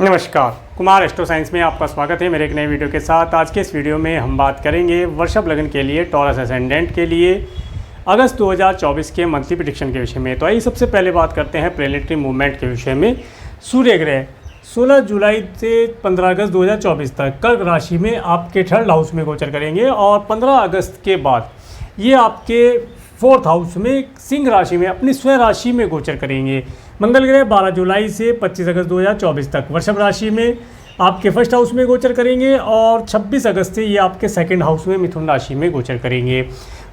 नमस्कार, Kumar astro science में आपका स्वागत है मेरे एक नए वीडियो के साथ। आज के इस वीडियो में हम बात करेंगे वृषभ लग्न के लिए, टॉरस असेंडेंट के लिए अगस्त 2024 के मंथली प्रेडिक्शन के विषय में। तो आइए सबसे पहले बात करते हैं प्लेनेटरी मूवमेंट के विषय में। सूर्य ग्रह 16 जुलाई से 15 अगस्त 2024 तक कर्क राशि में आपके थर्ड हाउस में गोचर करेंगे और 15 अगस्त के बाद ये आपके फोर्थ हाउस में सिंह राशि में अपनी स्वयं राशि में गोचर करेंगे। मंगल ग्रह 12 जुलाई से 25 अगस्त 2024 तक वृषभ राशि में आपके फर्स्ट हाउस में गोचर करेंगे और 26 अगस्त से ये आपके सेकंड हाउस में मिथुन राशि में गोचर करेंगे।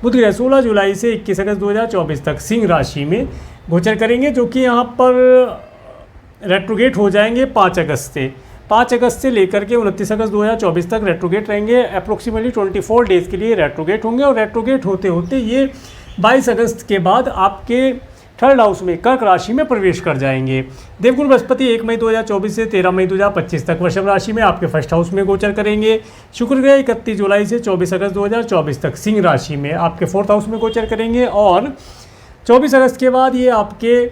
बुध ग्रह 16 जुलाई से 21 अगस्त 2024 तक सिंह राशि में गोचर करेंगे, जो कि यहाँ पर रेट्रोगेट हो जाएंगे 5 अगस्त से। 5 अगस्त से लेकर के 29 अगस्त 2024 तक रेट्रोगेट रहेंगे। अप्रोक्सीमेटली 24 डेज़ के लिए रेट्रोगेट होंगे और रेट्रोगेट होते होते ये 22 अगस्त के बाद आपके थर्ड हाउस में कर्क राशि में प्रवेश कर जाएंगे। देवगुरु बृहस्पति 1 मई 2024 से 13 मई 2025 तक वृषभ राशि में आपके फर्स्ट हाउस में गोचर करेंगे। शुक्र ग्रह 31 जुलाई से 24 अगस्त 2024 तक सिंह राशि में आपके फोर्थ हाउस में गोचर करेंगे और 24 अगस्त के बाद ये आपके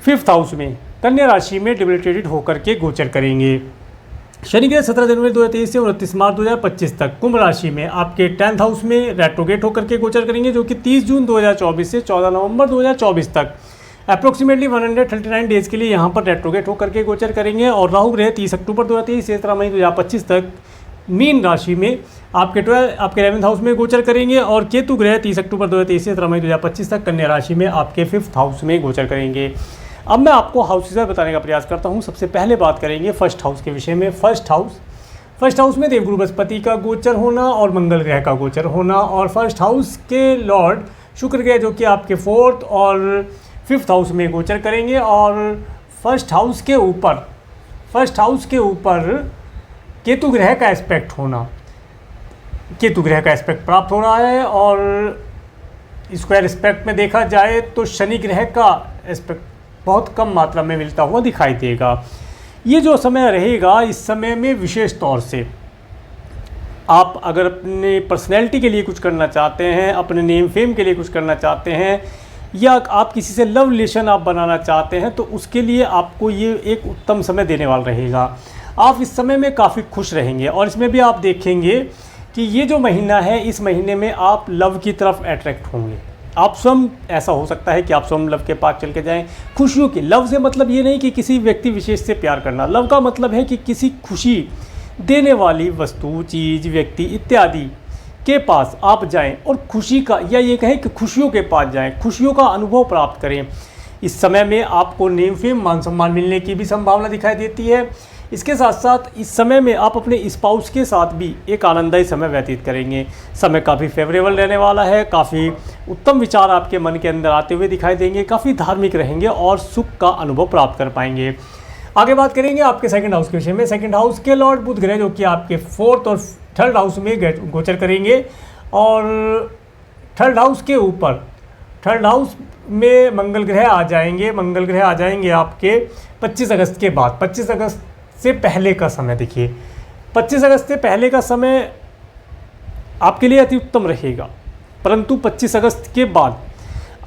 फिफ्थ हाउस में कन्या राशि में डिबिलिटेटेड होकर के गोचर करेंगे। शनि ग्रह 17 जनवरी 2023 से 29 मार्च 2025 तक कुंभ राशि में आपके 10th हाउस में रेट्रोगेट होकर के गोचर करेंगे, जो कि 30 जून 2024 से 14 नवंबर 2024 तक अप्रोक्सीमेटली 139 डेज़ के लिए यहाँ पर रेट्रोगेट होकर के गोचर करेंगे। और राहु ग्रह 30 अक्टूबर 2023 से 17 मई 2025 तक मीन राशि में आपके 11th हाउस में गोचर करेंगे और केतु ग्रह 30 अक्टूबर 2023 से 17 मई 2025 तक कन्या राशि में आपके 5th हाउस में गोचर करेंगे। अब मैं आपको हाउसेज बताने का प्रयास करता हूं। सबसे पहले बात करेंगे फर्स्ट हाउस के विषय में। फर्स्ट हाउस में देवगुरु बृहस्पति का गोचर होना और मंगल ग्रह का गोचर होना और फर्स्ट हाउस के लॉर्ड शुक्र ग्रह जो कि आपके फोर्थ और फिफ्थ हाउस में गोचर करेंगे और फर्स्ट हाउस के ऊपर केतु ग्रह का एस्पेक्ट होना, केतु ग्रह का एस्पेक्ट प्राप्त हो रहा है। और स्क्वायर एस्पेक्ट में देखा जाए तो शनि ग्रह का एस्पेक्ट बहुत कम मात्रा में मिलता हुआ दिखाई देगा। ये जो समय रहेगा, इस समय में विशेष तौर से आप अगर अपने पर्सनैलिटी के लिए कुछ करना चाहते हैं, अपने नेम फेम के लिए कुछ करना चाहते हैं या आप किसी से लव रिलेशन आप बनाना चाहते हैं, तो उसके लिए आपको ये एक उत्तम समय देने वाला रहेगा। आप इस समय में काफ़ी खुश रहेंगे और इसमें भी आप देखेंगे कि ये जो महीना है, इस महीने में आप लव की तरफ अट्रैक्ट होंगे। आप स्वयं, ऐसा हो सकता है कि आप स्वयं लव के पास चल के जाएं। खुशियों की, लव से मतलब ये नहीं कि किसी व्यक्ति विशेष से प्यार करना। लव का मतलब है कि किसी खुशी देने वाली वस्तु, चीज़, व्यक्ति इत्यादि के पास आप जाएं और खुशी का, या ये कहें कि खुशियों के पास जाएं, खुशियों का अनुभव प्राप्त करें। इस समय में आपको नेम फेम, मान सम्मान मिलने की भी संभावना दिखाई देती है। इसके साथ साथ इस समय में आप अपने स्पाउस के साथ भी एक आनंददायी समय व्यतीत करेंगे। समय काफ़ी फेवरेबल रहने वाला है, काफ़ी उत्तम विचार आपके मन के अंदर आते हुए दिखाई देंगे, काफ़ी धार्मिक रहेंगे और सुख का अनुभव प्राप्त कर पाएंगे। आगे बात करेंगे आपके सेकंड हाउस के विषय में। सेकंड हाउस के लॉर्ड बुध ग्रह जो कि आपके फोर्थ और थर्ड हाउस में गोचर करेंगे और थर्ड हाउस में मंगल ग्रह आ जाएंगे आपके 25 अगस्त के बाद। 25 अगस्त से पहले का समय देखिए, 25 अगस्त से पहले का समय आपके लिए अति उत्तम रहेगा, परंतु 25 अगस्त के बाद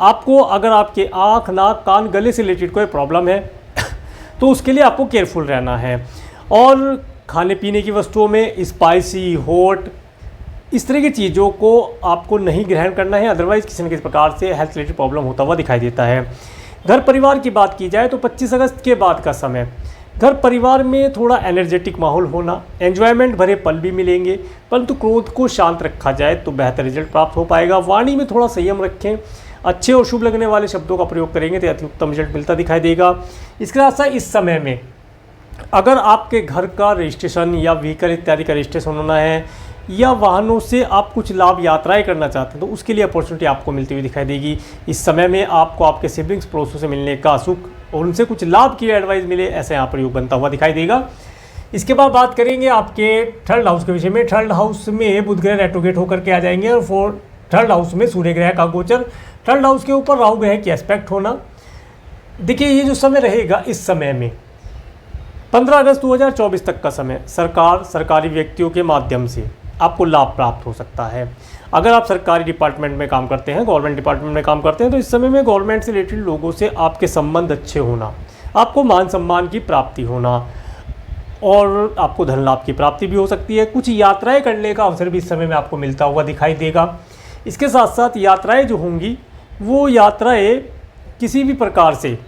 आपको, अगर आपके आँख, नाक, कान, गले से रिलेटेड कोई प्रॉब्लम है तो उसके लिए आपको केयरफुल रहना है। और खाने पीने की वस्तुओं में स्पाइसी, हॉट, इस तरह की चीज़ों को आपको नहीं ग्रहण करना है, अदरवाइज़ किसी न किसी प्रकार से हेल्थ रिलेटेड प्रॉब्लम होता हुआ दिखाई देता है। घर परिवार की बात की जाए तो 25 अगस्त के बाद का समय, घर परिवार में थोड़ा एनर्जेटिक माहौल होना, एन्जॉयमेंट भरे पल भी मिलेंगे, परंतु क्रोध को शांत रखा जाए तो बेहतर रिजल्ट प्राप्त हो पाएगा। वाणी में थोड़ा संयम रखें, अच्छे और शुभ लगने वाले शब्दों का प्रयोग करेंगे तो अति उत्तम रिजल्ट मिलता दिखाई देगा। इसके साथ साथ इस समय में अगर आपके घर का रजिस्ट्रेशन या व्हीकल इत्यादि का रजिस्ट्रेशन होना है या वाहनों से आप कुछ लाभ यात्राएं करना चाहते हैं तो उसके लिए अपॉर्चुनिटी आपको मिलती हुई दिखाई देगी। इस समय में आपको आपके सिबलिंग्स, पड़ोसियों से मिलने का सुख और उनसे कुछ लाभ की एडवाइस मिले, ऐसे यहाँ पर योग बनता हुआ दिखाई देगा। इसके बाद करेंगे आपके थर्ड हाउस के विषय में। थर्ड हाउस में बुध ग्रह रेट्रोगेट होकर के आ जाएंगे और थर्ड हाउस में सूर्य ग्रह का गोचर, थर्ड हाउस के ऊपर राहु ग्रह की एस्पेक्ट होना। देखिए, ये जो समय रहेगा, इस समय में 15 अगस्त 2024 तक का समय सरकारी व्यक्तियों के माध्यम से आपको लाभ प्राप्त हो सकता है। अगर आप सरकारी डिपार्टमेंट में काम करते हैं, गवर्नमेंट डिपार्टमेंट में काम करते हैं, तो इस समय में गवर्नमेंट से रिलेटेड लोगों से आपके संबंध अच्छे होना, आपको मान सम्मान की प्राप्ति होना और आपको धन लाभ की प्राप्ति भी हो सकती है। कुछ यात्राएं करने का अवसर भी इस समय में आपको मिलता हुआ दिखाई देगा। इसके साथ साथ यात्राएं जो होंगी वो यात्राएं किसी भी प्रकार से,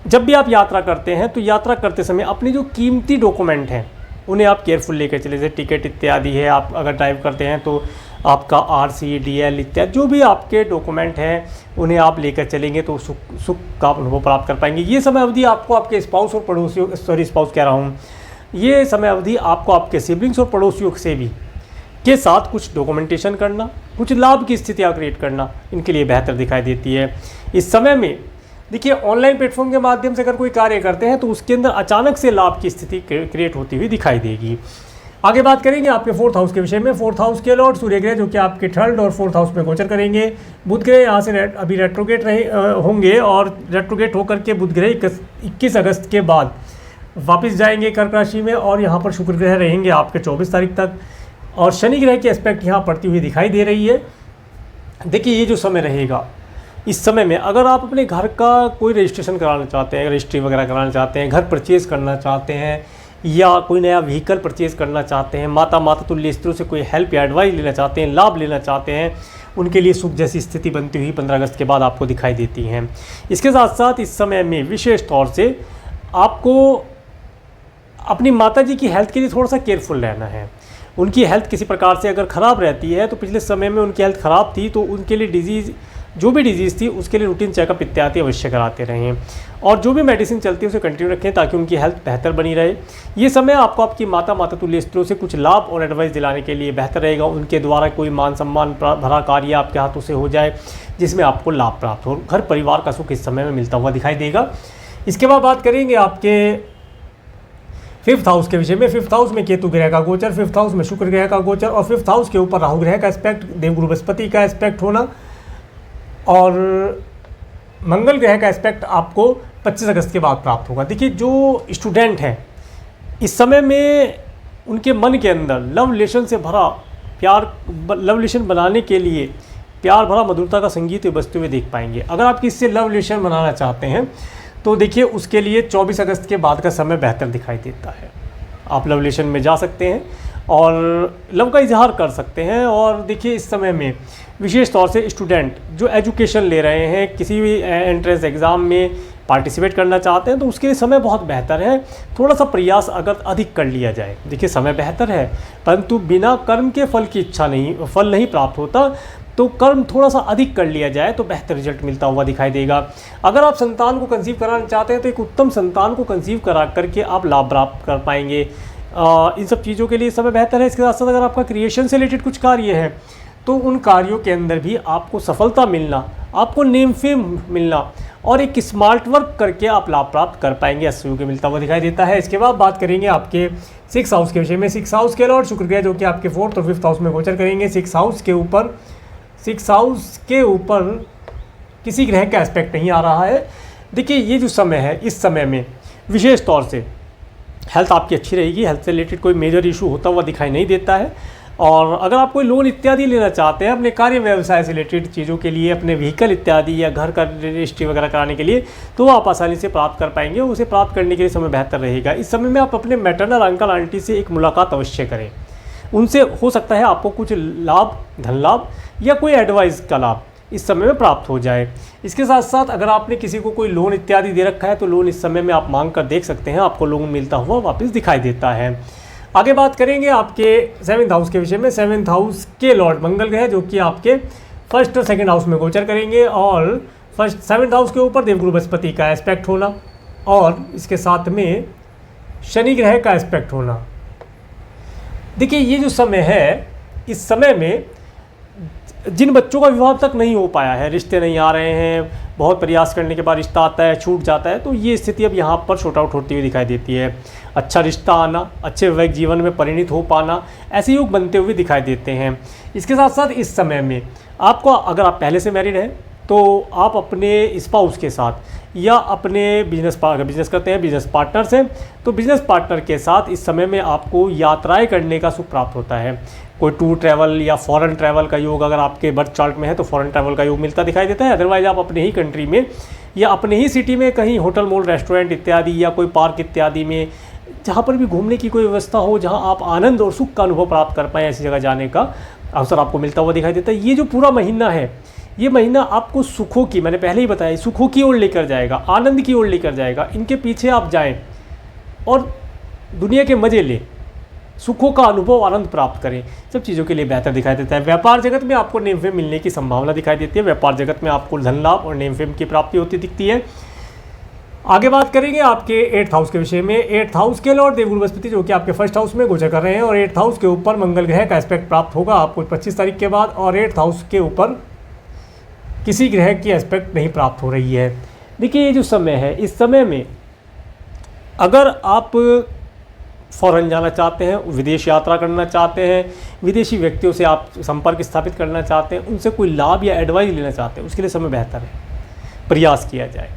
जब भी आप यात्रा करते हैं तो यात्रा करते समय अपने जो कीमती डॉक्यूमेंट हैं उन्हें आप केयरफुल लेकर चले, जैसे टिकट इत्यादि है। आप अगर ड्राइव करते हैं तो आपका आरसी, डीएल इत्यादि जो भी आपके डॉक्यूमेंट हैं उन्हें आप लेकर चलेंगे तो सुख का अनुभव प्राप्त कर पाएंगे। ये समय अवधि आपको आपके स्पाउस और पड़ोसियों, स्पाउस कह रहा हूँ, ये समय अवधि आपको आपके सिबलिंग्स और पड़ोसियों से भी के साथ कुछ डॉक्यूमेंटेशन करना, कुछ लाभ की स्थितियाँ क्रिएट करना, इनके लिए बेहतर दिखाई देती है। इस समय में देखिए ऑनलाइन प्लेटफॉर्म के माध्यम से अगर कोई कार्य करते हैं तो उसके अंदर अचानक से लाभ की स्थिति क्रिएट होती हुई दिखाई देगी। आगे बात करेंगे आपके 4th हाउस के विषय में। 4th हाउस के लॉर्ड सूर्य ग्रह जो कि आपके 3rd और 4th हाउस में गोचर करेंगे। बुध ग्रह यहाँ से अभी रेट्रोगेट होंगे और रेट्रोगेट होकर के बुध ग्रह 21 अगस्त के बाद वापस जाएंगे कर्क राशि में और यहाँ पर शुक्र ग्रह रहेंगे आपके 24 तारीख तक और शनि ग्रह की एस्पेक्ट यहाँ पड़ती हुई दिखाई दे रही है। देखिए ये जो समय रहेगा, इस समय में अगर आप अपने घर का कोई रजिस्ट्रेशन कराना चाहते हैं, रजिस्ट्री वगैरह कराना चाहते हैं, घर परचेज करना चाहते हैं या कोई नया व्हीकल परचेज करना चाहते हैं, माता तुल्य स्त्रियों से कोई हेल्प या एडवाइस लेना चाहते हैं, लाभ लेना चाहते हैं, उनके लिए सुख जैसी स्थिति बनती हुई 15 अगस्त के बाद आपको दिखाई देती हैं। इसके साथ साथ इस समय में विशेष तौर से आपको अपनी माताजी की हेल्थ के लिए थोड़ा सा केयरफुल रहना है। उनकी हेल्थ किसी प्रकार से अगर ख़राब रहती है तो पिछले समय में उनकी हेल्थ ख़राब थी तो उनके लिए डिजीज़, जो भी डिजीज़ थी उसके लिए रूटीन चेकअप इत्यादि अवश्य कराते रहें और जो भी मेडिसिन चलती है उसे कंटिन्यू रखें ताकि उनकी हेल्थ बेहतर बनी रहे। ये समय आपको आपकी माता तुल्य स्त्रियों से कुछ लाभ और एडवाइस दिलाने के लिए बेहतर रहेगा। उनके द्वारा कोई मान सम्मान भरा कार्य आपके हाथों से हो जाए जिसमें आपको लाभ प्राप्त हो। घर परिवार का सुख इस समय में मिलता हुआ दिखाई देगा। इसके बाद बात करेंगे आपके 5th हाउस के विषय में। 5th हाउस में केतु ग्रह का गोचर, 5th हाउस में शुक्र ग्रह का गोचर और 5th हाउस के ऊपर राहु ग्रह का एस्पेक्ट, देवगुरु बृहस्पति का एस्पेक्ट होना और मंगल ग्रह का एस्पेक्ट आपको 25 अगस्त के बाद प्राप्त होगा। देखिए जो स्टूडेंट हैं इस समय में उनके मन के अंदर लव रिलेशन से भरा प्यार, लव रिलेशन बनाने के लिए प्यार भरा मधुरता का संगीत बजते हुए देख पाएंगे। अगर आप किसी से लव रिलेशन बनाना चाहते हैं तो देखिए उसके लिए 24 अगस्त के बाद का समय बेहतर दिखाई देता है। आप लव रिलेशन में जा सकते हैं और लव का इजहार कर सकते हैं। और देखिए इस समय में विशेष तौर से स्टूडेंट जो एजुकेशन ले रहे हैं, किसी भी एंट्रेंस एग्ज़ाम में पार्टिसिपेट करना चाहते हैं तो उसके लिए समय बहुत बेहतर है। थोड़ा सा प्रयास अगर अधिक कर लिया जाए, देखिए समय बेहतर है परंतु बिना कर्म के फल की इच्छा नहीं, फल नहीं प्राप्त होता, तो कर्म थोड़ा सा अधिक कर लिया जाए तो बेहतर रिजल्ट मिलता हुआ दिखाई देगा। अगर आप संतान को कंसीव कराना चाहते हैं तो एक उत्तम संतान को कंसीव करा करके आप लाभ प्राप्त कर पाएंगे। इन सब चीज़ों के लिए समय बेहतर है। इसके साथ साथ अगर आपका क्रिएशन से रिलेटेड कुछ कार्य है तो उन कार्यों के अंदर भी आपको सफलता मिलना, आपको नेम फेम मिलना और एक स्मार्ट वर्क करके आप लाभ प्राप्त कर पाएंगे, ऐसा मिलता हुआ दिखाई देता है। इसके बाद बात करेंगे आपके 6th हाउस के विषय में। 6th हाउस के लॉर्ड शुक्र ग्रह जो कि आपके 4th और 5th हाउस में गोचर करेंगे। 6th हाउस के ऊपर किसी ग्रह का एस्पेक्ट नहीं आ रहा है। देखिए ये जो समय है, इस समय में विशेष तौर से हेल्थ आपकी अच्छी रहेगी। हेल्थ से रिलेटेड कोई मेजर इशू होता हुआ दिखाई नहीं देता है। और अगर आप कोई लोन इत्यादि लेना चाहते हैं अपने कार्य व्यवसाय से रिलेटेड चीज़ों के लिए, अपने व्हीकल इत्यादि या घर का रजिस्ट्री वगैरह कराने के लिए, तो आप आसानी से प्राप्त कर पाएंगे। उसे प्राप्त करने के लिए समय बेहतर रहेगा। इस समय में आप अपने मैटरनल अंकल आंटी से एक मुलाकात अवश्य करें। उनसे हो सकता है आपको कुछ लाभ, धन लाभ या कोई एडवाइस का लाभ इस समय में प्राप्त हो जाए। इसके साथ साथ अगर आपने किसी को कोई लोन इत्यादि दे रखा है तो लोन इस समय में आप मांग कर देख सकते हैं, आपको लोन मिलता हुआ वापस दिखाई देता है। आगे बात करेंगे आपके 7th हाउस के विषय में। 7th हाउस के लॉर्ड मंगल ग्रह जो कि आपके 1st और 2nd हाउस में गोचर करेंगे और 7th हाउस के ऊपर देवगुरु बृहस्पति का एस्पेक्ट होना और इसके साथ में शनि ग्रह का एस्पेक्ट होना। देखिए ये जो समय है, इस समय में जिन बच्चों का विवाह तक नहीं हो पाया है, रिश्ते नहीं आ रहे हैं, बहुत प्रयास करने के बाद रिश्ता आता है, छूट जाता है, तो ये स्थिति अब यहाँ पर शॉर्ट आउट होती हुई दिखाई देती है। अच्छा रिश्ता आना, अच्छे वैवाहिक जीवन में परिणित हो पाना, ऐसे योग बनते हुए दिखाई देते हैं। इसके साथ साथ इस समय में आपको, अगर आप पहले से मैरिड हैं तो आप अपने स्पाउस के साथ या अपने बिजनेस करते हैं, बिजनेस पार्टनर्स हैं, तो बिजनेस पार्टनर के साथ इस समय में आपको यात्राएं करने का सुख प्राप्त होता है। कोई टूर ट्रैवल या फॉरेन ट्रैवल का योग अगर आपके बर्थ चार्ट में है तो फॉरेन ट्रैवल का योग मिलता दिखाई देता है। अदरवाइज आप अपने ही कंट्री में या अपने ही सिटी में कहीं होटल मॉल रेस्टोरेंट इत्यादि या कोई पार्क इत्यादि में जहाँ पर भी घूमने की कोई व्यवस्था हो, जहाँ आप आनंद और सुख का अनुभव प्राप्त कर पाएँ, ऐसी जगह जाने का अवसर आपको मिलता हुआ दिखाई देता है। ये जो पूरा महीना है, ये महीना आपको सुखों की, मैंने पहले ही बताया, सुखों की ओर लेकर जाएगा, आनंद की ओर लेकर जाएगा। इनके पीछे आप जाएं और दुनिया के मज़े लें, सुखों का अनुभव, आनंद प्राप्त करें, सब चीज़ों के लिए बेहतर दिखाई देता है। व्यापार जगत में आपको नेम फेम मिलने की संभावना दिखाई देती है। व्यापार जगत में आपको धन लाभ और नेम फेम की प्राप्ति होती दिखती है। आगे बात करेंगे आपके 8th हाउस के विषय में। 8th हाउस के लॉर्ड देवगुरु बृहस्पति जो कि आपके 1st हाउस में गोचर कर रहे हैं और 8th हाउस के ऊपर मंगल ग्रह का एस्पेक्ट प्राप्त होगा आपको 25 तारीख के बाद, और 8th हाउस के ऊपर किसी ग्रह की एस्पेक्ट नहीं प्राप्त हो रही है। देखिए ये जो समय है, इस समय में अगर आप फॉरेन जाना चाहते हैं, विदेश यात्रा करना चाहते हैं, विदेशी व्यक्तियों से आप संपर्क स्थापित करना चाहते हैं, उनसे कोई लाभ या एडवाइस लेना चाहते हैं, उसके लिए समय बेहतर है, प्रयास किया जाए।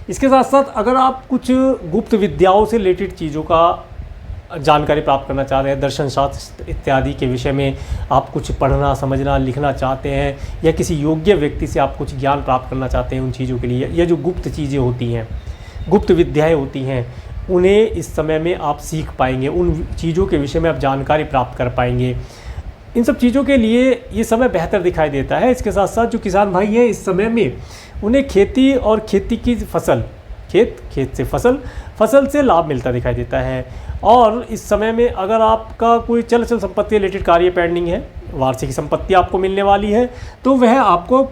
इसके साथ साथ अगर आप कुछ गुप्त विद्याओं से रिलेटेड चीज़ों का जानकारी प्राप्त करना चाह रहे हैं, दर्शन शास्त्र इत्यादि के विषय में आप कुछ पढ़ना, समझना, लिखना चाहते हैं, या किसी योग्य व्यक्ति से आप कुछ ज्ञान प्राप्त करना चाहते हैं उन चीज़ों के लिए, या जो गुप्त चीज़ें होती हैं, गुप्त विद्याएँ होती हैं, उन्हें इस समय में आप सीख पाएंगे, उन चीज़ों के विषय में आप जानकारी प्राप्त कर पाएंगे। इन सब चीज़ों के लिए ये समय बेहतर दिखाई देता है। इसके साथ साथ जो किसान भाई हैं, इस समय में उन्हें खेती और खेती की फसल, खेत से फसल से लाभ मिलता दिखाई देता है। और इस समय में अगर आपका कोई चल संपत्ति रिलेटेड कार्य पेंडिंग है, वार्षिक संपत्ति आपको मिलने वाली है, तो वह आपको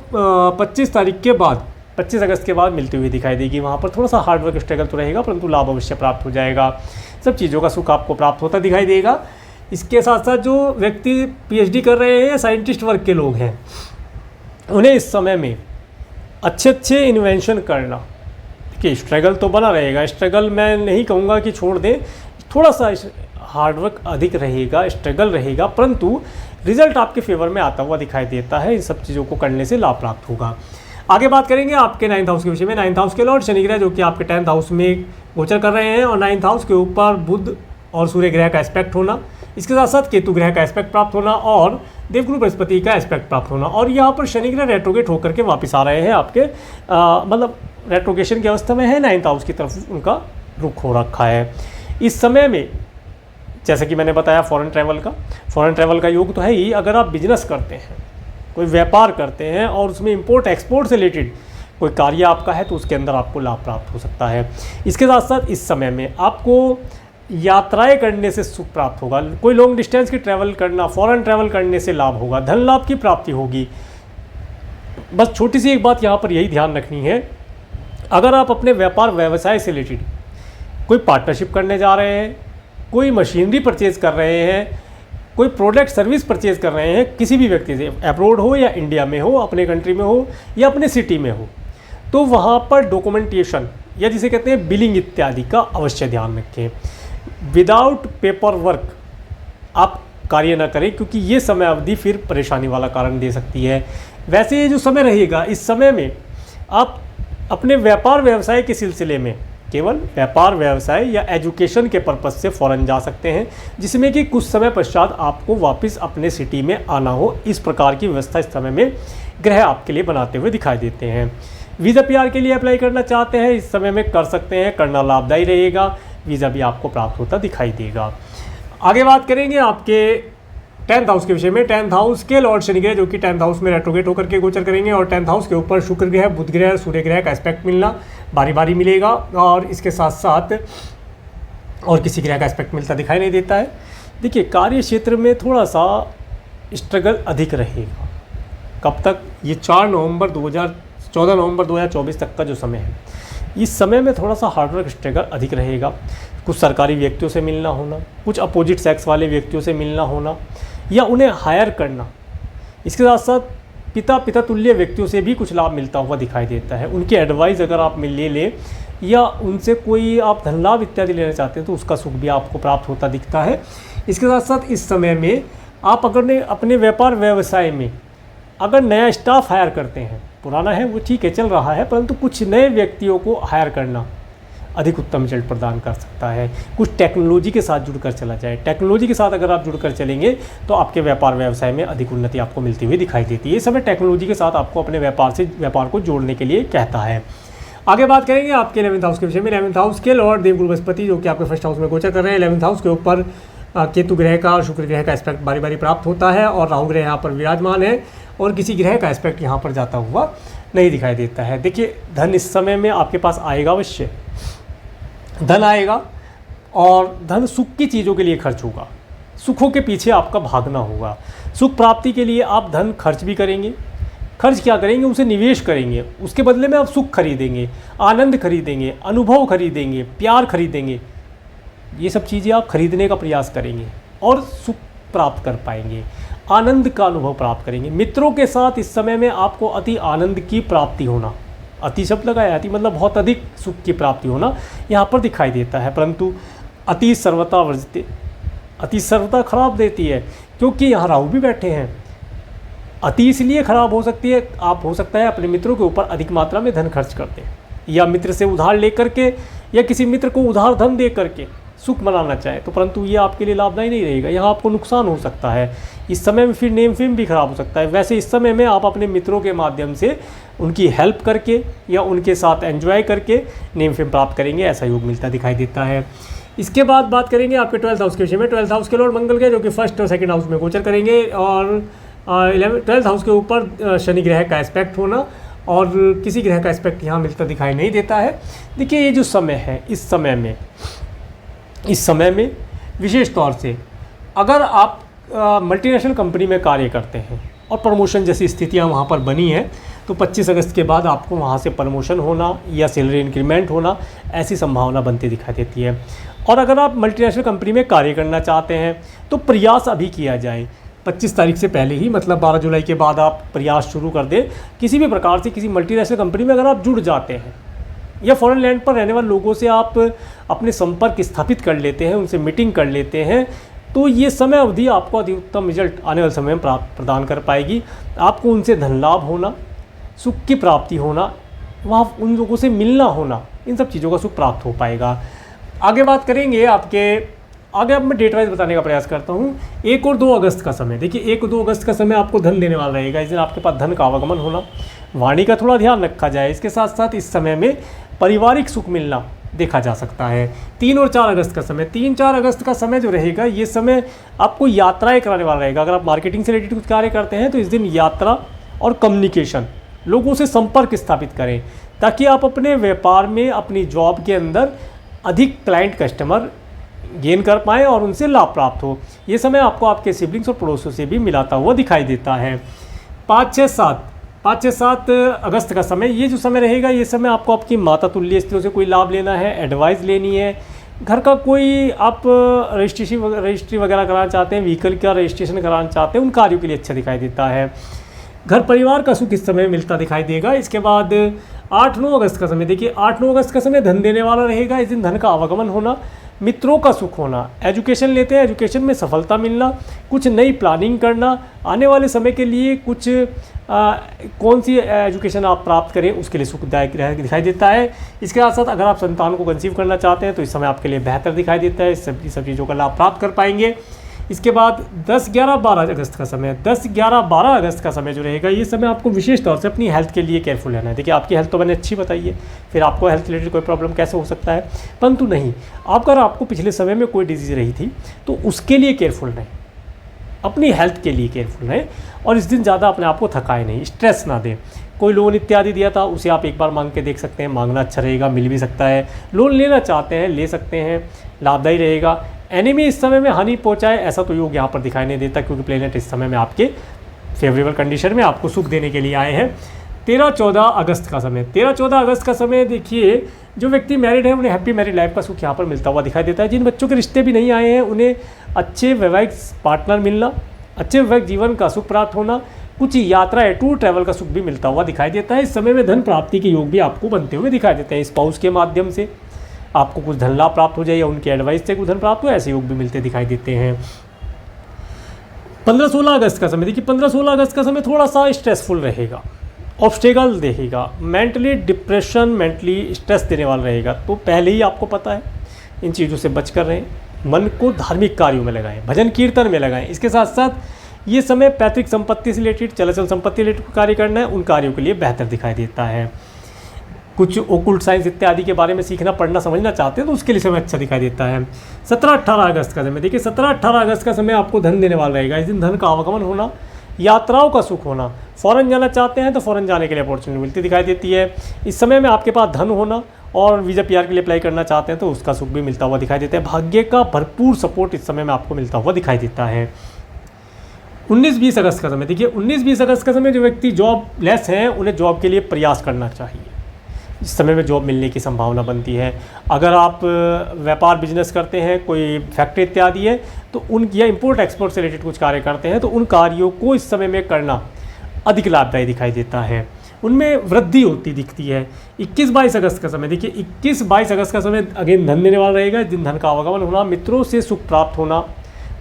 25 तारीख के बाद, 25 अगस्त के बाद मिलती हुई दिखाई देगी। वहाँ पर थोड़ा सा हार्डवर्क स्ट्रगल तो रहेगा, परंतु लाभ अवश्य प्राप्त हो जाएगा। सब चीज़ों का सुख आपको प्राप्त होता दिखाई देगा। इसके साथ साथ जो व्यक्ति PhD कर रहे हैं, साइंटिस्ट वर्ग के लोग हैं, उन्हें इस समय में अच्छे इन्वेंशन करना, देखिए स्ट्रगल तो बना रहेगा, स्ट्रगल मैं नहीं कहूँगा कि छोड़ दें, थोड़ा सा हार्डवर्क अधिक रहेगा, स्ट्रगल रहेगा, परंतु रिजल्ट आपके फेवर में आता हुआ दिखाई देता है। इन सब चीज़ों को करने से लाभ प्राप्त होगा। आगे बात करेंगे आपके 9th हाउस के विषय में। 9th हाउस के लॉर्ड शनि ग्रह जो कि आपके 10th हाउस में गोचर कर रहे हैं, और 9th हाउस के ऊपर बुध और सूर्य ग्रह का एस्पेक्ट होना, इसके साथ साथ केतु ग्रह का एस्पेक्ट प्राप्त होना और देवगुरु बृहस्पति का एस्पेक्ट प्राप्त होना। और यहाँ पर शनि ग्रह रेट्रोगेट होकर के वापस आ रहे हैं आपके, मतलब रेट्रोगेशन की अवस्था में है, 9th हाउस की तरफ उनका रुख हो रखा है। इस समय में जैसे कि मैंने बताया फॉरेन ट्रैवल का योग तो है ही। अगर आप बिजनेस करते हैं, कोई व्यापार करते हैं और उसमें इंपोर्ट एक्सपोर्ट से रिलेटेड कोई कार्य आपका है, तो उसके अंदर आपको लाभ प्राप्त हो सकता है। इसके साथ साथ इस समय में आपको यात्राएं करने से सुख प्राप्त होगा। कोई लॉन्ग डिस्टेंस की ट्रैवल करना, फॉरेन ट्रैवल करने से लाभ होगा, धन लाभ की प्राप्ति होगी। बस छोटी सी एक बात यहाँ पर यही ध्यान रखनी है, अगर आप अपने व्यापार व्यवसाय से रिलेटेड कोई पार्टनरशिप करने जा रहे हैं, कोई मशीनरी परचेज कर रहे हैं, कोई प्रोडक्ट सर्विस परचेज कर रहे हैं किसी भी व्यक्ति से, अब्रोड हो या इंडिया में हो, अपने कंट्री में हो या अपने सिटी में हो, तो वहाँ पर डॉक्यूमेंटेशन या जिसे कहते हैं बिलिंग इत्यादि का अवश्य ध्यान रखें। विदाउट पेपर वर्क आप कार्य न करें, क्योंकि ये समय अवधि फिर परेशानी वाला कारण दे सकती है। वैसे ये जो समय रहेगा, इस समय में आप अपने व्यापार व्यवसाय के सिलसिले में केवल व्यापार व्यवसाय या एजुकेशन के पर्पज़ से फ़ॉरेन जा सकते हैं, जिसमें कि कुछ समय पश्चात आपको वापस अपने सिटी में आना हो। इस प्रकार की व्यवस्था इस समय में ग्रह आपके लिए बनाते हुए दिखाई देते हैं। वीज़ा PR के लिए अप्लाई करना चाहते हैं, इस समय में कर सकते हैं, करना लाभदायी रहेगा, वीज़ा भी आपको प्राप्त होता दिखाई देगा। आगे बात करेंगे आपके 10th हाउस के विषय में। 10th हाउस के लॉर्ड शनि ग्रह जो कि 10th हाउस में रेट्रोगेट होकर के गोचर करेंगे, और 10th हाउस के ऊपर शुक्र ग्रह, बुध ग्रह, सूर्य ग्रह का एस्पेक्ट मिलना बारी बारी मिलेगा, और इसके साथ साथ और किसी ग्रह का एस्पेक्ट मिलता दिखाई नहीं देता है। देखिए कार्य क्षेत्र में थोड़ा सा स्ट्रगल अधिक रहेगा। कब तक? ये 14 नवंबर 2024 तक का जो समय है, इस समय में थोड़ा सा हार्डवर्क स्ट्रगल अधिक रहेगा। कुछ सरकारी व्यक्तियों से मिलना होना, कुछ अपोजिट सेक्स वाले व्यक्तियों से मिलना होना या उन्हें हायर करना, इसके साथ साथ पिता तुल्य व्यक्तियों से भी कुछ लाभ मिलता हुआ दिखाई देता है। उनकी एडवाइस अगर आप ले लें या उनसे कोई आप धन लाभ इत्यादि लेना चाहते हैं, तो उसका सुख भी आपको प्राप्त होता दिखता है। इसके साथ साथ इस समय में आप अगर अपने व्यापार व्यवसाय में अगर नया स्टाफ हायर करते हैं, पुराना है वो ठीक है चल रहा है, परंतु कुछ नए व्यक्तियों को हायर करना अधिक उत्तम रिजल्ट प्रदान कर सकता है। कुछ टेक्नोलॉजी के साथ जुड़कर चला जाए, टेक्नोलॉजी के साथ अगर आप जुड़कर चलेंगे तो आपके व्यापार व्यवसाय में अधिक उन्नति आपको मिलती हुई दिखाई देती है। ये समय टेक्नोलॉजी के साथ आपको अपने व्यापार को जोड़ने के लिए कहता है। आगे बात करेंगे आपके 11th हाउस के विषय में। 11th हाउस के लॉर्ड देवगुरु बृहस्पति जो कि आपके फर्स्ट हाउस में गोचर कर रहे हैं। 11th हाउस के ऊपर केतु ग्रह का और शुक्र ग्रह का एस्पेक्ट बारी बारी प्राप्त होता है, और राहु ग्रह यहाँ पर विराजमान है, और किसी ग्रह का एस्पेक्ट यहाँ पर जाता हुआ नहीं दिखाई देता है। देखिए, धन इस समय में आपके पास आएगा, अवश्य धन आएगा, और धन सुख की चीज़ों के लिए खर्च होगा, सुखों के पीछे आपका भागना होगा। सुख प्राप्ति के लिए आप धन खर्च भी करेंगे। खर्च क्या करेंगे? उसे निवेश करेंगे, उसके बदले में आप सुख खरीदेंगे, आनंद खरीदेंगे, अनुभव खरीदेंगे, प्यार खरीदेंगे। ये सब चीज़ें आप खरीदने का प्रयास करेंगे और सुख प्राप्त कर पाएंगे, आनंद का अनुभव प्राप्त करेंगे। मित्रों के साथ इस समय में आपको अति आनंद की प्राप्ति होना, अति शब्द लगाया, अति मतलब बहुत अधिक सुख की प्राप्ति होना यहाँ पर दिखाई देता है। परंतु अति सर्वता वर्जते, अति सर्वता खराब देती है, क्योंकि यहाँ राहु भी बैठे हैं। अति इसलिए खराब हो सकती है, आप हो सकता है अपने मित्रों के ऊपर अधिक मात्रा में धन खर्च कर दें, या मित्र से उधार लेकर के, या किसी मित्र को उधार धन दे करके सुख मनाना चाहे, तो परंतु ये आपके लिए लाभदायी नहीं रहेगा। यहाँ आपको नुकसान हो सकता है। इस समय में फिर नेम फेम भी खराब हो सकता है। वैसे इस समय में आप अपने मित्रों के माध्यम से उनकी हेल्प करके या उनके साथ एंजॉय करके नेम फेम प्राप्त करेंगे, ऐसा योग मिलता दिखाई देता है। इसके बाद बात करेंगे आपके 12th हाउस के विषय में। 12th हाउस के लॉर्ड मंगल के जो कि फर्स्ट और सेकंड हाउस में गोचर करेंगे, और 12th हाउस के ऊपर शनि ग्रह का एस्पेक्ट होना, और किसी ग्रह का एस्पेक्ट यहाँ मिलता दिखाई नहीं देता है। देखिए, ये जो समय है, इस समय में विशेष तौर से अगर आप मल्टीनेशनल कंपनी में कार्य करते हैं और प्रमोशन जैसी स्थितियाँ वहाँ पर बनी हैं, तो 25 अगस्त के बाद आपको वहाँ से प्रमोशन होना या सैलरी इंक्रीमेंट होना, ऐसी संभावना बनती दिखाई देती है। और अगर आप मल्टीनेशनल कंपनी में कार्य करना चाहते हैं तो प्रयास अभी किया जाए, 25 तारीख से पहले ही, मतलब 12 जुलाई के बाद आप प्रयास शुरू कर दें। किसी भी प्रकार से किसी मल्टीनेशनल कंपनी में अगर आप जुड़ जाते हैं, या फॉरेन लैंड पर रहने वाले लोगों से आप अपने संपर्क स्थापित कर लेते हैं, उनसे मीटिंग कर लेते हैं, तो ये समय अवधि आपको अधिकतम रिजल्ट आने वाले समय में प्रदान कर पाएगी। आपको उनसे धन लाभ होना, सुख की प्राप्ति होना, वहाँ उन लोगों से मिलना होना, इन सब चीज़ों का सुख प्राप्त हो पाएगा। आगे बात करेंगे आगे अब मैं डेट वाइज बताने का प्रयास करता हूँ। 1 और 2 अगस्त का समय, देखिए 1 और 2 अगस्त का समय आपको धन देने वाला रहेगा। इस दिन आपके पास धन का आवागमन होना, वाणी का थोड़ा ध्यान रखा जाए। इसके साथ साथ इस समय में पारिवारिक सुख मिलना देखा जा सकता है। 3 और 4 अगस्त का समय, 3-4 अगस्त का समय जो रहेगा, ये समय आपको यात्राएं कराने वाला रहेगा। अगर आप मार्केटिंग से रिलेटेड कुछ कार्य करते हैं तो इस दिन यात्रा और कम्युनिकेशन, लोगों से संपर्क स्थापित करें, ताकि आप अपने व्यापार में, अपनी जॉब के अंदर अधिक क्लाइंट कस्टमर गेन कर पाएँ और उनसे लाभ प्राप्त हो। ये समय आपको आपके सिबलिंग्स और पड़ोसियों से भी मिलाता हुआ दिखाई देता है। 5-6-7 अगस्त का समय, ये जो समय रहेगा, ये समय आपको आपकी माता तुल्य स्त्रियों से कोई लाभ लेना है, एडवाइस लेनी है, घर का कोई आप रजिस्ट्री वगैरह कराना चाहते हैं, व्हीकल का रजिस्ट्रेशन कराना चाहते हैं, उन कार्यों के लिए अच्छा दिखाई देता है। घर परिवार का सुख इस समय मिलता दिखाई देगा। इसके बाद 8-9 अगस्त का समय, देखिए 8-9 अगस्त का समय धन देने वाला रहेगा। इस दिन धन का आवागमन होना, मित्रों का सुख होना, एजुकेशन लेते हैं, एजुकेशन में सफलता मिलना, कुछ नई प्लानिंग करना, आने वाले समय के लिए कुछ कौन सी एजुकेशन आप प्राप्त करें उसके लिए सुखदायक दिखाई देता है। इसके साथ साथ अगर आप संतान को कंसीव करना चाहते हैं तो इस समय आपके लिए बेहतर दिखाई देता है, सब चीज़ों का लाभ प्राप्त कर पाएंगे। इसके बाद 10-11-12 अगस्त का समय, 10-11-12 अगस्त का समय जो रहेगा, ये समय आपको विशेष तौर से अपनी हेल्थ के लिए केयरफुल रहना है। देखिए, आपकी हेल्थ तो मैंने अच्छी बताई है, फिर आपको हेल्थ रिलेटेड कोई प्रॉब्लम कैसे हो सकता है, परंतु नहीं, अगर आपको पिछले समय में कोई डिजीज़ रही थी तो उसके लिए केयरफुल रहें, अपनी हेल्थ के लिए केयरफुल रहें, और इस दिन ज़्यादा अपने आप को थकाए नहीं, स्ट्रेस ना दें। कोई लोन इत्यादि दिया था उसे आप एक बार मांग के देख सकते हैं, मांगना अच्छा रहेगा, मिल भी सकता है। लोन लेना चाहते हैं, ले सकते हैं, लाभदायी रहेगा। एनिमी इस समय में हानि पहुंचाए ऐसा तो योग यहाँ पर दिखाई नहीं देता, क्योंकि प्लेनेट इस समय में आपके फेवरेबल कंडीशन में आपको सुख देने के लिए आए हैं। 13-14 अगस्त का समय, 13-14 अगस्त का समय, देखिए जो व्यक्ति मैरिड है उन्हें हैप्पी मैरिड लाइफ का सुख यहाँ पर मिलता हुआ दिखाई देता है। जिन बच्चों के रिश्ते भी नहीं आए हैं उन्हें अच्छे वैवाहिक पार्टनर मिलना, अच्छे वैवाहिक जीवन का सुख प्राप्त होना, कुछ यात्रा टूर ट्रैवल का सुख भी मिलता हुआ दिखाई देता है। इस समय में धन प्राप्ति के योग भी आपको बनते हुए दिखाई देते हैं। स्पाउस के माध्यम से आपको कुछ धन लाभ प्राप्त हो जाए या उनके एडवाइस से कुछ धन प्राप्त हो, ऐसे योग भी मिलते दिखाई देते हैं। 15-16 अगस्त का समय, देखिए 15-16 अगस्त का समय थोड़ा सा स्ट्रेसफुल रहेगा, ऑब्स्टेकल देखेगा, मेंटली डिप्रेशन, मेंटली स्ट्रेस देने वाला रहेगा। तो पहले ही आपको पता है, इन चीज़ों से बच कर रहें, मन को धार्मिक कार्यों में लगाएं, भजन कीर्तन में लगाएं। इसके साथ साथ ये समय पैतृक संपत्ति से रिलेटेड, चल संपत्ति रिलेटेड कार्य करना है, उन कार्यों के लिए बेहतर दिखाई देता है। कुछ ओकुल्ट साइंस इत्यादि के बारे में सीखना, पढ़ना, समझना चाहते हैं तो उसके लिए समय अच्छा दिखाई देता है। 17-18 अगस्त का समय देखिए, 17-18 अगस्त का समय आपको धन देने वाला रहेगा। इस दिन धन का आवागमन होना, यात्राओं का सुख होना, फ़ौरन जाना चाहते हैं तो फ़ौरन जाने के लिए अपॉर्चुनिटी मिलती दिखाई देती है। इस समय में आपके पास धन होना और वीज़ा पीआर के लिए अप्लाई करना चाहते हैं तो उसका सुख भी मिलता हुआ दिखाई देता है। भाग्य का भरपूर सपोर्ट इस समय में आपको मिलता हुआ दिखाई देता है। 19-20 अगस्त का समय देखिए, 19-20 अगस्त का समय जो व्यक्ति जॉब लेस हैं उन्हें जॉब के लिए प्रयास करना चाहिए। इस समय में जॉब मिलने की संभावना बनती है। अगर आप व्यापार बिजनेस करते हैं, कोई फैक्ट्री इत्यादि है तो उन या इंपोर्ट एक्सपोर्ट से रिलेटेड कुछ कार्य करते हैं तो उन कार्यों को इस समय में करना अधिक लाभदायी दिखाई देता है, उनमें वृद्धि होती दिखती है। 21-22 अगस्त का समय देखिए, 21-22 अगस्त का समय अगेन धन देने वाला रहेगा। जिन धन का आवागमन होना, मित्रों से सुख प्राप्त होना,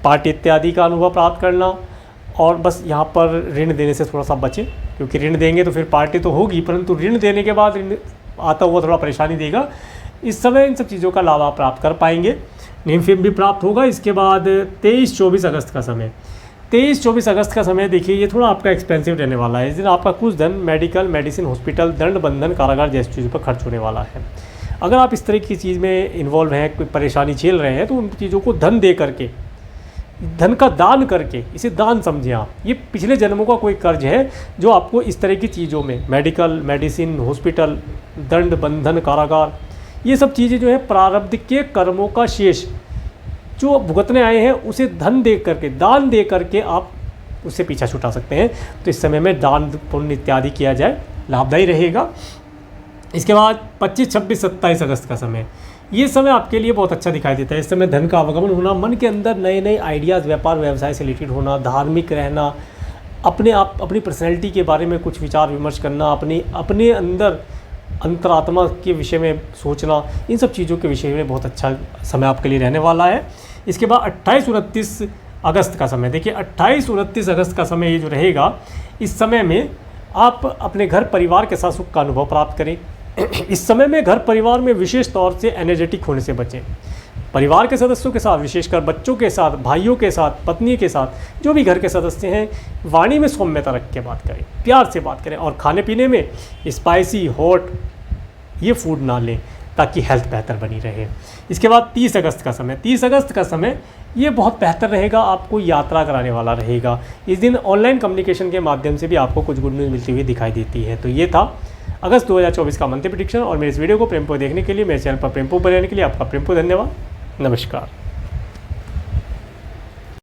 पार्टी इत्यादि का अनुभव प्राप्त करना, और बस यहाँ पर ऋण देने से थोड़ा सा बचें, क्योंकि ऋण देंगे तो फिर पार्टी तो होगी परंतु ऋण देने के बाद ऋण आता हुआ थोड़ा परेशानी देगा। इस समय इन सब चीज़ों का लाभ आप प्राप्त कर पाएंगे, नेम फेम भी प्राप्त होगा। इसके बाद 23-24 अगस्त का समय, 23-24 अगस्त का समय देखिए, ये थोड़ा आपका एक्सपेंसिव रहने वाला है। इस दिन आपका कुछ धन मेडिकल, मेडिसिन, हॉस्पिटल, दंड, बंधन, कारागार जैसी चीज़ों पर खर्च होने वाला है। अगर आप इस तरह की चीज़ में इन्वॉल्व हैं, कोई परेशानी झेल रहे हैं तो उन चीज़ों को धन दे करके, धन का दान करके, इसे दान समझें आप। ये पिछले जन्मों का कोई कर्ज है जो आपको इस तरह की चीज़ों में, मेडिकल, मेडिसिन, हॉस्पिटल, दंड, बंधन, कारागार, ये सब चीज़ें जो है प्रारब्ध के कर्मों का शेष जो भुगतने आए हैं उसे धन दे करके, दान दे करके आप उससे पीछा छुटा सकते हैं। तो इस समय में दान पुण्य इत्यादि किया जाए, लाभदायी रहेगा। इसके बाद 25-26-27 अगस्त का समय, ये समय आपके लिए बहुत अच्छा दिखाई देता है। इस समय धन का आवागमन होना, मन के अंदर नए नए आइडियाज़, व्यापार व्यवसाय से रिलेटेड होना, धार्मिक रहना, अपने आप अपनी पर्सनैलिटी के बारे में कुछ विचार विमर्श करना, अपने अंदर अंतरात्मा के विषय में सोचना, इन सब चीज़ों के विषय में बहुत अच्छा समय आपके लिए रहने वाला है। इसके बाद 28-29 अगस्त का समय देखिए, 28-29 अगस्त का समय ये जो रहेगा, इस समय में आप अपने घर परिवार के साथ सुख का अनुभव प्राप्त करें। इस समय में घर परिवार में विशेष तौर से एनर्जेटिक होने से बचें। परिवार के सदस्यों के साथ, विशेषकर बच्चों के साथ, भाइयों के साथ, पत्नी के साथ, जो भी घर के सदस्य हैं, वाणी में सौम्यता रख के बात करें, प्यार से बात करें, और खाने पीने में स्पाइसी, हॉट ये फूड ना लें ताकि हेल्थ बेहतर बनी रहे। इसके बाद 30 अगस्त का समय, 30 अगस्त का समय ये बहुत बेहतर रहेगा, आपको यात्रा कराने वाला रहेगा। इस दिन ऑनलाइन कम्युनिकेशन के माध्यम से भी आपको कुछ गुड न्यूज़ मिलती हुई दिखाई देती है। तो ये था अगस्त 2024 का मंथली प्रेडिक्शन, और मेरे इस वीडियो को प्रेमपूर्वक देखने के लिए, मेरे चैनल पर प्रेमपूर्वक रहने के लिए आपका प्रेमपूर्वक धन्यवाद। नमस्कार।